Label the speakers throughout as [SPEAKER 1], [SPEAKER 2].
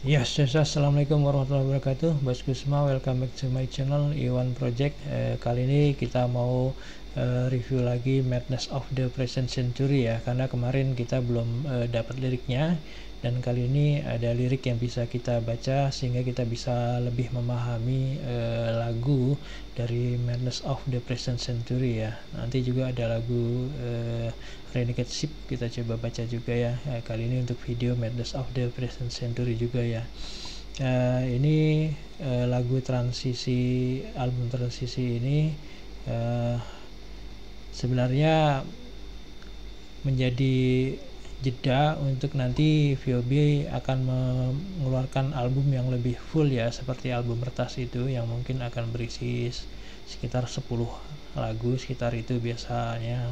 [SPEAKER 1] Yes, assalamualaikum warahmatullahi wabarakatuh. Bosku semua, welcome back to my channel Iwan Project. Kali ini kita mau review lagi Madness of the Present Century ya, karena kemarin kita belum dapat liriknya, dan kali ini ada lirik yang bisa kita baca sehingga kita bisa lebih memahami lagu dari Madness of the Present Century ya. Nanti juga ada lagu Renegade Ship, kita coba baca juga ya. Kali ini untuk video Madness of the Present Century juga ya. Ini lagu transisi, album transisi ini sebenarnya menjadi jeda untuk nanti VOB akan mengeluarkan album yang lebih full ya, seperti album Retas itu yang mungkin akan berisi sekitar 10 lagu, sekitar itu biasanya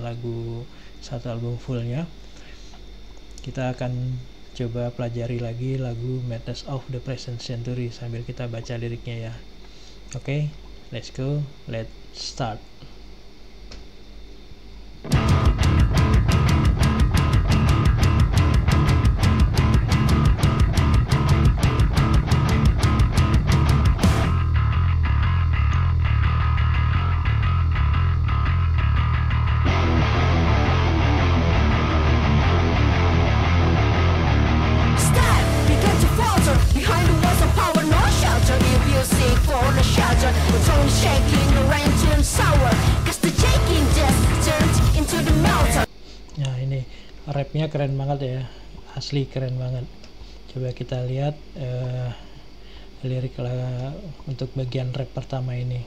[SPEAKER 1] lagu satu album fullnya. Kita akan coba pelajari lagi lagu Madness of the Present Century sambil kita baca liriknya ya. Oke, let's go, let's start. Nah, ini rapnya keren banget ya, asli keren banget. Coba kita lihat lirik untuk bagian rap pertama ini.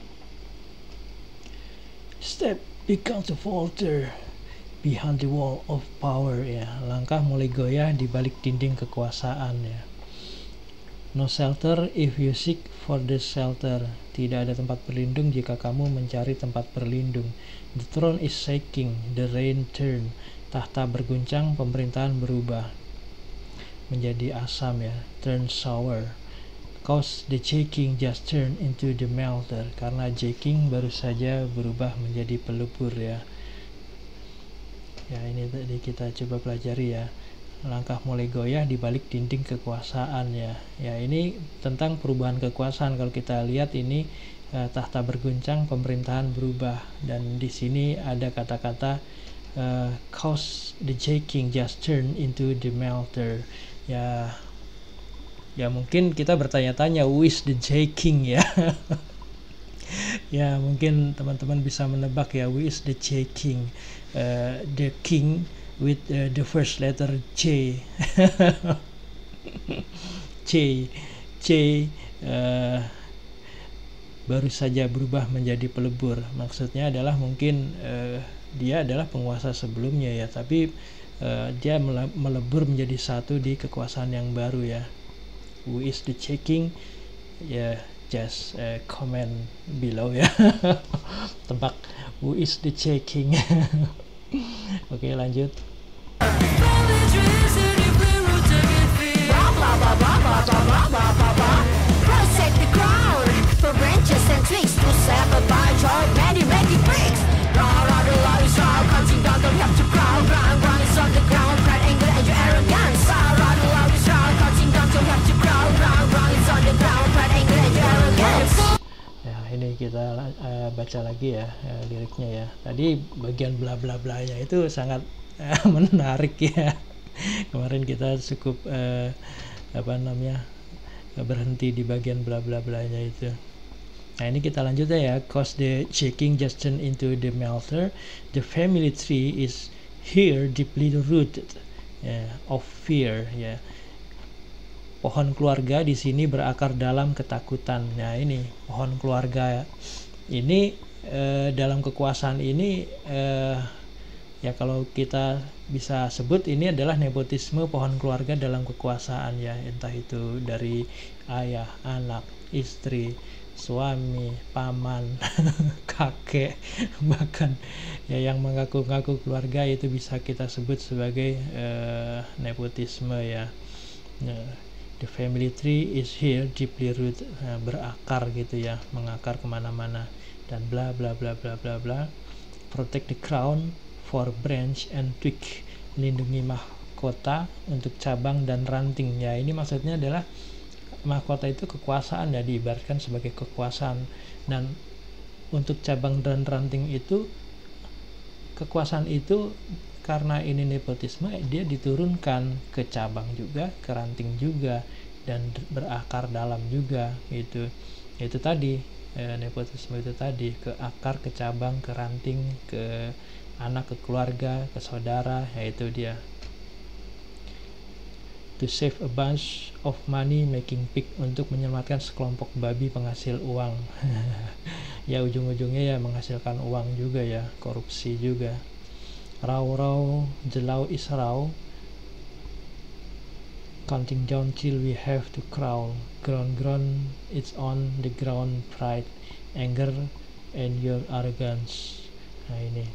[SPEAKER 1] Step began to falter behind the wall of power ya, langkah mulai goyah di balik dinding kekuasaan ya. No shelter if you seek for the shelter, tidak ada tempat berlindung jika kamu mencari tempat berlindung. The throne is shaking, the rain turn, tahta berguncang, pemerintahan berubah menjadi asam ya, turn sour. Cause the shaking just turn into the melter, karena shaking baru saja berubah menjadi pelebur ya. Ya, ini tadi kita coba pelajari ya. Langkah mulai goyah di balik dinding kekuasaan ya. Ya, ini tentang perubahan kekuasaan. Kalau kita lihat ini tahta berguncang, pemerintahan berubah, dan di sini ada kata-kata cause the shaking just turn into the melter. Ya mungkin kita bertanya-tanya, who is the shaking ya? Ya, mungkin teman-teman bisa menebak ya, who is the shaking? The king with the first letter J. C baru saja berubah menjadi pelebur. Maksudnya adalah mungkin dia adalah penguasa sebelumnya ya, tapi dia melebur menjadi satu di kekuasaan yang baru ya. Who is the shaking? Ya, just comment below ya. Tebak who is the shaking. Oke, lanjut. Ini kita baca lagi ya liriknya ya. Tadi bagian bla bla blanya itu sangat menarik ya. Kemarin kita cukup berhenti di bagian bla bla blanya itu. Nah, ini kita lanjut ya. Cause the shaking just turn into the melter, the family tree is here deeply rooted of fear ya. Pohon keluarga di sini berakar dalam ketakutan. Nah, ini pohon keluarga ini dalam kekuasaan ini ya, kalau kita bisa sebut ini adalah nepotisme pohon keluarga dalam kekuasaan ya, entah itu dari ayah, anak, istri, suami, paman, kakek, bahkan ya yang mengaku-ngaku keluarga, itu bisa kita sebut sebagai nepotisme ya. The family tree is here deeply rooted, berakar gitu ya, mengakar kemana-mana, dan bla bla bla bla bla bla. Protect the crown for branch and twig, lindungi mahkota mahkota untuk cabang dan ranting. Ya, ini maksudnya adalah mahkota itu kekuasaan, ya, diibaratkan sebagai kekuasaan. Dan untuk cabang dan ranting itu, kekuasaan itu karena ini nepotisme, dia diturunkan ke cabang juga, ke ranting juga, dan berakar dalam juga. Itu tadi, nepotisme itu tadi, ke akar, ke cabang, ke ranting, ke anak, ke keluarga, ke saudara. Yaitu dia. To save a bunch of money making pig, untuk menyelamatkan sekelompok babi penghasil uang. Ya, ujung-ujungnya ya menghasilkan uang juga, ya, korupsi juga. Raw, jelau is raw, counting down till we have to crawl, ground, it's on the ground, pride, anger, and your arrogance. Nah, ini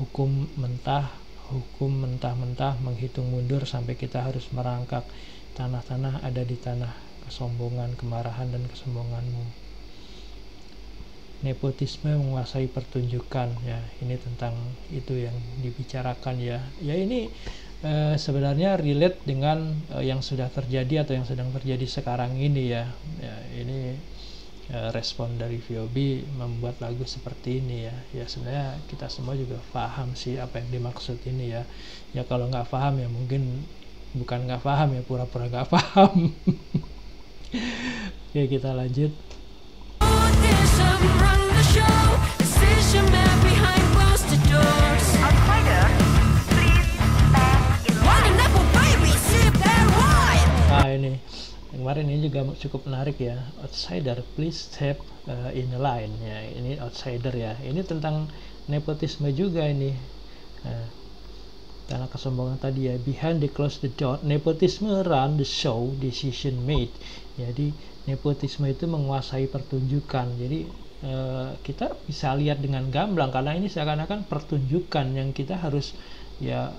[SPEAKER 1] hukum mentah-mentah, menghitung mundur sampai kita harus merangkak. Tanah-tanah ada di tanah, kesombongan, kemarahan, dan kesombonganmu. Nepotisme menguasai pertunjukan. Ya, ini tentang itu yang dibicarakan, ya. Ya, ini sebenarnya relate dengan yang sudah terjadi atau yang sedang terjadi sekarang ini, ya. Ya, ini respon dari VOB membuat lagu seperti ini, ya. Ya, sebenarnya kita semua juga paham sih apa yang dimaksud ini, ya. Ya, kalau nggak paham ya mungkin bukan nggak paham, ya, pura-pura nggak paham. Oke, kita lanjut. Nah, ini kemarin ini juga cukup menarik, ya. Outsider, please step in the line. Ya, ini outsider, ya. Ini tentang nepotisme juga ini. Karena kesombongan tadi, ya. Behind the close the door, nepotisme run the show, decision made. Jadi nepotisme itu menguasai pertunjukan. Jadi kita bisa lihat dengan gamblang karena ini seakan-akan pertunjukan yang kita harus, ya,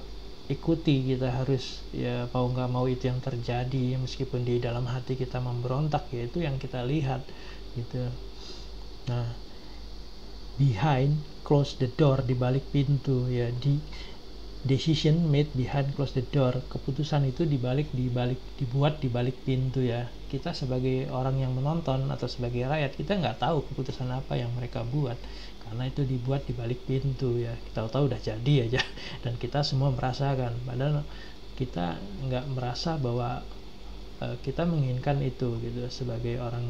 [SPEAKER 1] ikuti. Kita harus, ya, mau nggak mau itu yang terjadi, meskipun di dalam hati kita memberontak, ya, itu yang kita lihat, gitu. Nah, behind close the door, di balik pintu, ya. Decision made behind close the door, keputusan itu dibuat di balik pintu, ya. Kita sebagai orang yang menonton atau sebagai rakyat, kita nggak tahu keputusan apa yang mereka buat karena itu dibuat di balik pintu, ya. Kita tahu udah jadi aja dan kita semua merasakan, padahal kita nggak merasa bahwa kita menginginkan itu, gitu, sebagai orang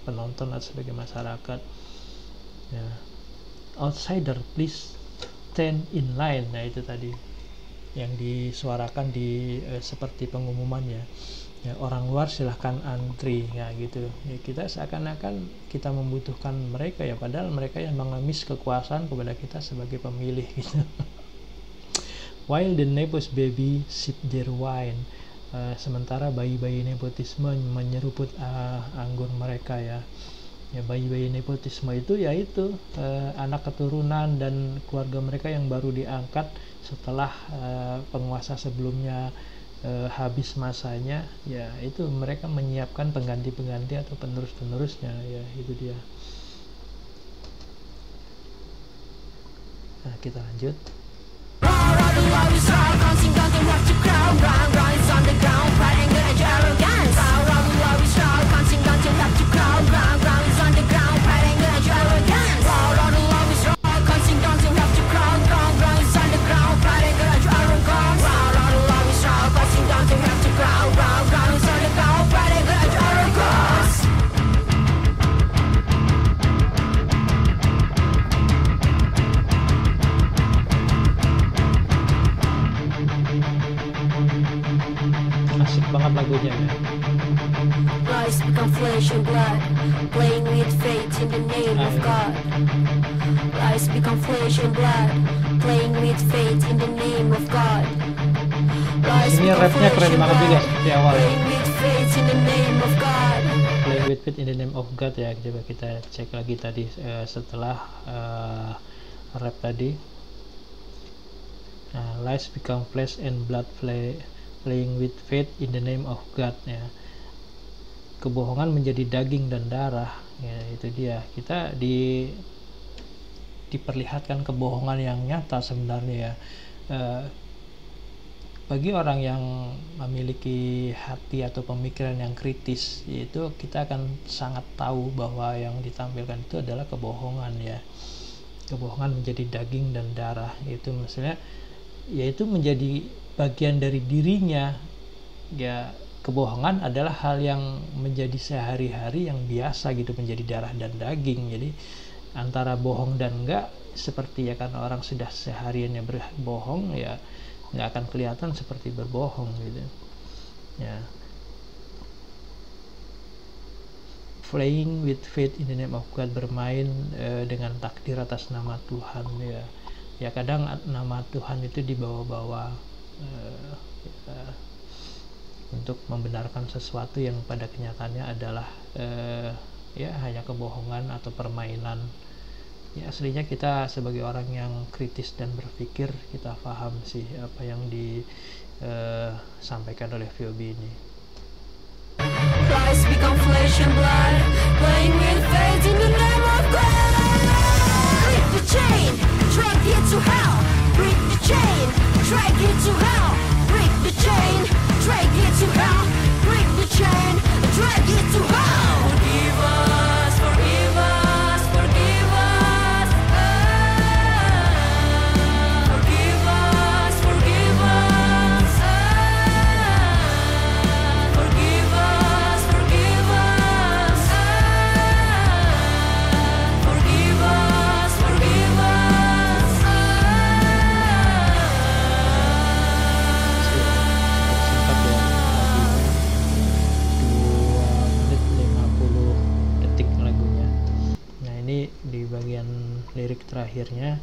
[SPEAKER 1] penonton atau sebagai masyarakat, ya. Outsider, please stand in line. Nah, itu tadi yang disuarakan di seperti pengumumannya, ya. Orang luar silahkan antri, ya, gitu. Ya, kita seakan-akan kita membutuhkan mereka, ya, padahal mereka yang mengemis kekuasaan kepada kita sebagai pemilih, gitu. While the nepos baby sip their wine, sementara bayi-bayi nepotisme menyeruput anggur mereka, ya. Ya, bayi-bayi nepotisme itu yaitu anak keturunan dan keluarga mereka yang baru diangkat setelah penguasa sebelumnya habis masanya, ya. Itu mereka menyiapkan pengganti-pengganti atau penerus-penerusnya, ya. Itu dia. Nah, kita lanjut. Asik banget lagunya, ya.
[SPEAKER 2] Lies become flesh and blood, playing with fate in the name of God. Lies become flesh and blood, playing with fate in the name of God.
[SPEAKER 1] Ini rapnya keren banget juga di awal.
[SPEAKER 2] Playing with fate in the name of God.
[SPEAKER 1] Playing with fate in the name of God, ya. Coba kita cek lagi tadi setelah rap tadi. Lies become flesh and blood, playing with faith in the name of God, ya. Kebohongan menjadi daging dan darah, ya. Itu dia, kita diperlihatkan kebohongan yang nyata sebenarnya, ya. bagi orang yang memiliki hati atau pemikiran yang kritis, itu kita akan sangat tahu bahwa yang ditampilkan itu adalah kebohongan ya. Kebohongan menjadi daging dan darah, itu maksudnya yaitu menjadi bagian dari dirinya ya. Kebohongan adalah hal yang menjadi sehari-hari yang biasa gitu, menjadi darah dan daging. Jadi antara bohong dan enggak, seperti ya kan orang sudah sehariannya berbohong ya nggak akan kelihatan seperti berbohong gitu ya. Playing with fate in the name of God, bermain dengan takdir atas nama Tuhan ya. Ya kadang nama Tuhan itu dibawa-bawa untuk membenarkan sesuatu yang pada kenyataannya adalah ya hanya kebohongan atau permainan. Ya aslinya kita sebagai orang yang kritis dan berpikir, kita paham sih apa yang disampaikan oleh VOB ini.
[SPEAKER 2] Lies become flesh and blood, playing with fate in the name of God. Break the chain, drag it to hell. Break the chain, drag it to hell. Break the chain, drag it to hell. Break the chain, drag it to hell. Forgive us, forgive us, forgive us. Forgive us, forgive us. Forgive us, forgive us. Forgive us, forgive us.
[SPEAKER 1] Singkat ya, lagi 2 menit 50 detik lagunya. Nah ini di bagian lirik terakhirnya,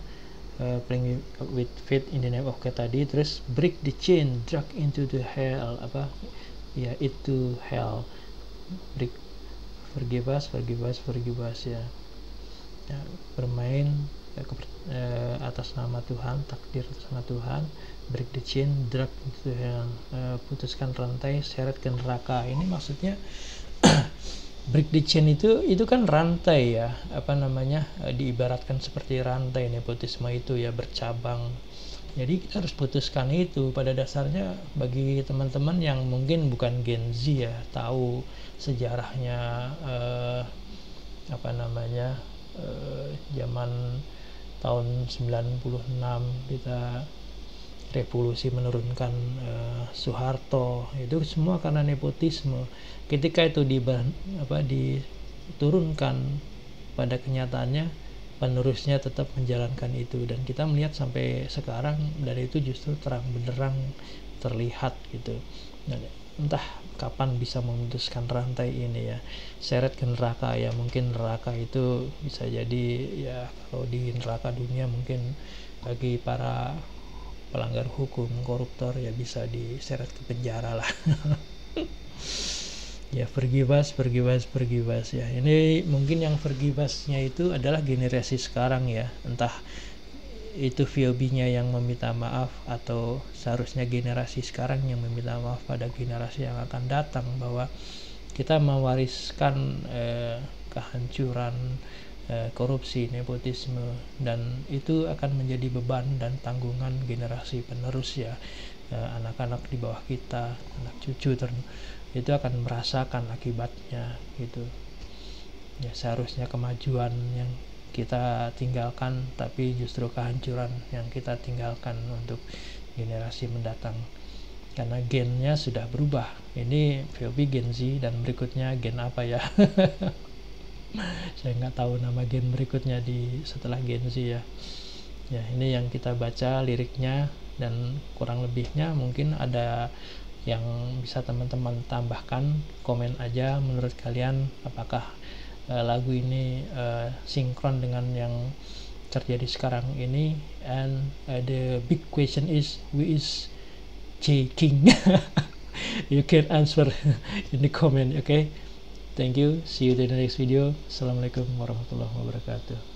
[SPEAKER 1] playing with fate in the name of God tadi, terus break the chain, drag into the hell, apa ya, itu hell, break, forgive us, forgive us, forgive us ya. Ya, bermain atas nama Tuhan, takdir atas nama Tuhan, break the chain, drag into hell, putuskan rantai, seret ke neraka. Ini maksudnya break the chain itu kan rantai ya, apa namanya, diibaratkan seperti rantai. Nepotisme itu ya bercabang, jadi kita harus putuskan itu. Pada dasarnya bagi teman-teman yang mungkin bukan Gen Z ya, tahu sejarahnya apa namanya, zaman tahun 96 kita revolusi menurunkan Soeharto, itu semua karena nepotisme. Ketika itu diturunkan, pada kenyataannya penerusnya tetap menjalankan itu, dan kita melihat sampai sekarang dari itu justru terang benderang terlihat gitu. Dan entah kapan bisa memutuskan rantai ini ya, seret ke neraka ya. Mungkin neraka itu bisa jadi ya, kalau di neraka dunia mungkin bagi para pelanggar hukum, koruptor ya bisa diseret ke penjara lah. Ya forgive us, forgive us, forgive us ya. Ini mungkin yang forgive us-nya itu adalah generasi sekarang ya, entah itu VOB-nya yang meminta maaf atau seharusnya generasi sekarang yang meminta maaf pada generasi yang akan datang, bahwa kita mewariskan kehancuran, korupsi, nepotisme, dan itu akan menjadi beban dan tanggungan generasi penerus ya. Anak-anak di bawah kita, anak cucu itu akan merasakan akibatnya gitu ya. Seharusnya kemajuan yang kita tinggalkan, tapi justru kehancuran yang kita tinggalkan untuk generasi mendatang, karena gennya sudah berubah. Ini VOB Gen Z, dan berikutnya gen apa ya? Saya nggak tahu nama gen berikutnya setelah Gen Z ya. Ya ini yang kita baca liriknya, dan kurang lebihnya mungkin ada yang bisa teman-teman tambahkan. Komen aja menurut kalian, apakah lagu ini sinkron dengan yang terjadi sekarang ini. And the big question is, who is J King? You can answer in the comment. Okay, thank you, see you in the next video. Assalamualaikum warahmatullahi wabarakatuh.